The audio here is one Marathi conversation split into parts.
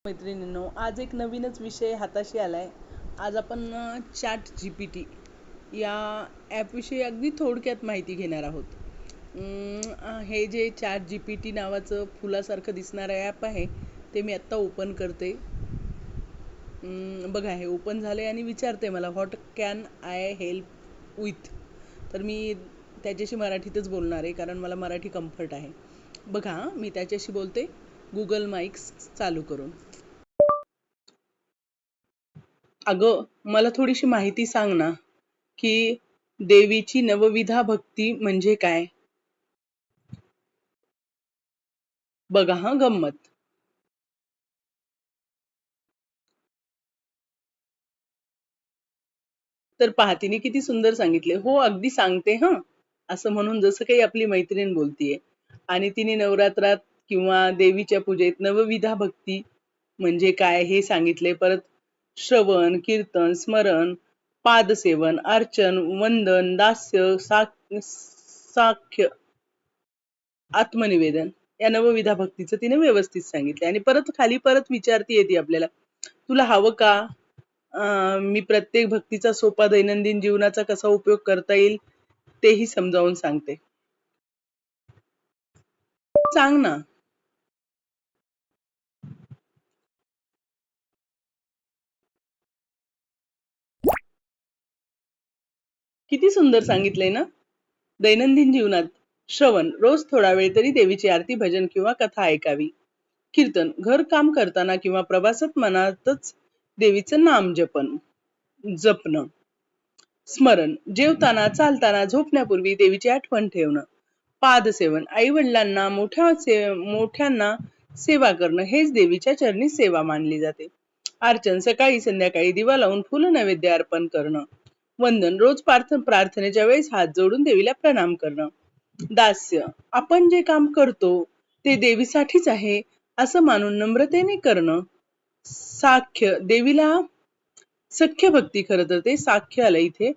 मैत्रिणींनो, आज एक नवीनच विषय हाताशी आलाय. आज आपण चॅट जीपीटी या ॲपविषयी अगदी थोडक्यात माहिती घेणार आहोत. हे जे चॅट जीपीटी नावाचं फुलासारखं दिसणारं ॲप आहे ते मी आत्ता ओपन करते. बघा, हे ओपन झाले आणि विचारते मला what can I help with. तर मी त्याच्याशी मराठीतच बोलणार आहे कारण मला मराठी कम्फर्ट आहे. बघा, मी त्याच्याशी बोलते गुगल माईक्स चालू करून. अगं, मला थोडीशी माहिती सांग ना, की देवीची नवविधा भक्ती म्हणजे काय? बघा हा गंमत. तर पहा, तिने किती सुंदर सांगितले. हो, अगदी सांगते हं, असं म्हणून जसं काही आपली मैत्रीण बोलतीये. आणि तिने नवरात्रात किंवा देवीच्या पूजेत नवविधा भक्ती म्हणजे काय हे सांगितले. परत श्रवण, कीर्तन, स्मरण, पादसेवन, अर्चन, वंदन, दास्य, साख्य, आत्मनिवेदन या नवविधा भक्तीचं तिने व्यवस्थित सांगितले. आणि खाली परत विचारती ती आपल्याला, तुला हवं का? मी प्रत्येक भक्तीचा सोपा दैनंदिन जीवनाचा कसा उपयोग करता येईल तेही समजावून सांगते. सांग ना. किती सुंदर सांगितलंय ना. दैनंदिन जीवनात श्रवण, रोज थोडा वेळ तरी देवीची आरती, भजन किंवा कथा ऐकावी. कीर्तन, घर काम करताना किंवा प्रवासात मनातच देवीचं नाम जपणं. स्मरण, जेवताना, चालताना, झोपण्यापूर्वी देवीची आठवण ठेवणं. पादसेवन, आई वडिलांना, मोठ्यांना सेवा करणं हेच देवीच्या चरणी सेवा मानली जाते. अर्चन, सकाळी संध्याकाळी दिवा लावून फुल नैवेद्य अर्पण करणं. वंदन, रोज प्रार्थनेच्या वेळेस हात जोडून देवीला प्रणाम करणं. दास्य, आपण जे काम करतो ते देवीसाठीच आहे असं मानून नम्रतेने करणं. साख्य, देवीला सख्य भक्ती, खरं तर ते साख्य आलं इथे.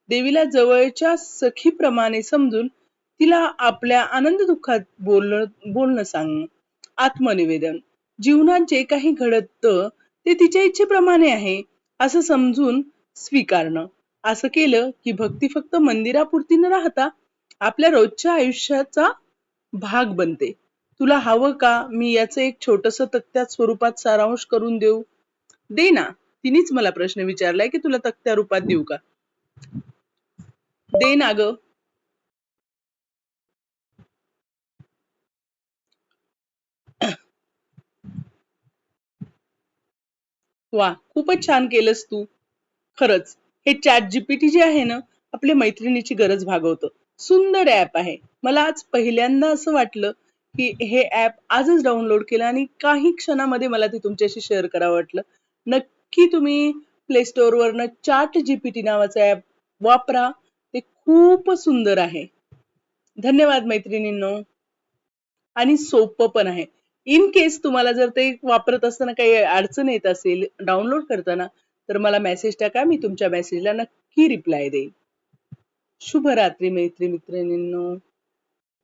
देवीला जवळच्या सखीप्रमाणे समजून तिला आपल्या आनंद दुःखात बोलणं सांगणं. आत्मनिवेदन, जीवनात जे काही घडतं ते तिच्या इच्छेप्रमाणे आहे असं समजून स्वीकारणं. असं केलं की भक्ती फक्त मंदिरापुरती न राहता आपल्या रोजच्या आयुष्याचा भाग बनते. तुला हवं का मी याचं एक छोटस तक्त्यात स्वरूपात सारांश करून देऊ? दे ना. तिनेच मला प्रश्न विचारलाय की तुला तक्त्या रूपात देऊ का? दे ना ग. वा, खूपच छान केलंस तू. खरंच हे चॅट जीपीटी जे आहे ना, आपल्या मैत्रिणीची गरज भागवतं. सुंदर ऍप आहे. मला आज पहिल्यांदा असं वाटलं की हे ऍप आजच डाउनलोड केलं आणि काही क्षणामध्ये मला ते तुमच्याशी शेअर करावं वाटलं. नक्की तुम्ही प्ले स्टोअर वरनं चॅट जीपीटी नावाचं ऍप वापरा. ते खूप सुंदर आहे. धन्यवाद मैत्रिणींनो. आणि सोपं पण आहे. इन केस तुम्हाला जर ते वापरत असताना काही अडचण येत असेल डाउनलोड करताना, तर मला मेसेज टाका. मी तुमच्या मेसेजला नक्की रिप्लाय देईन. शुभरात्री मैत्री मित्रांनो.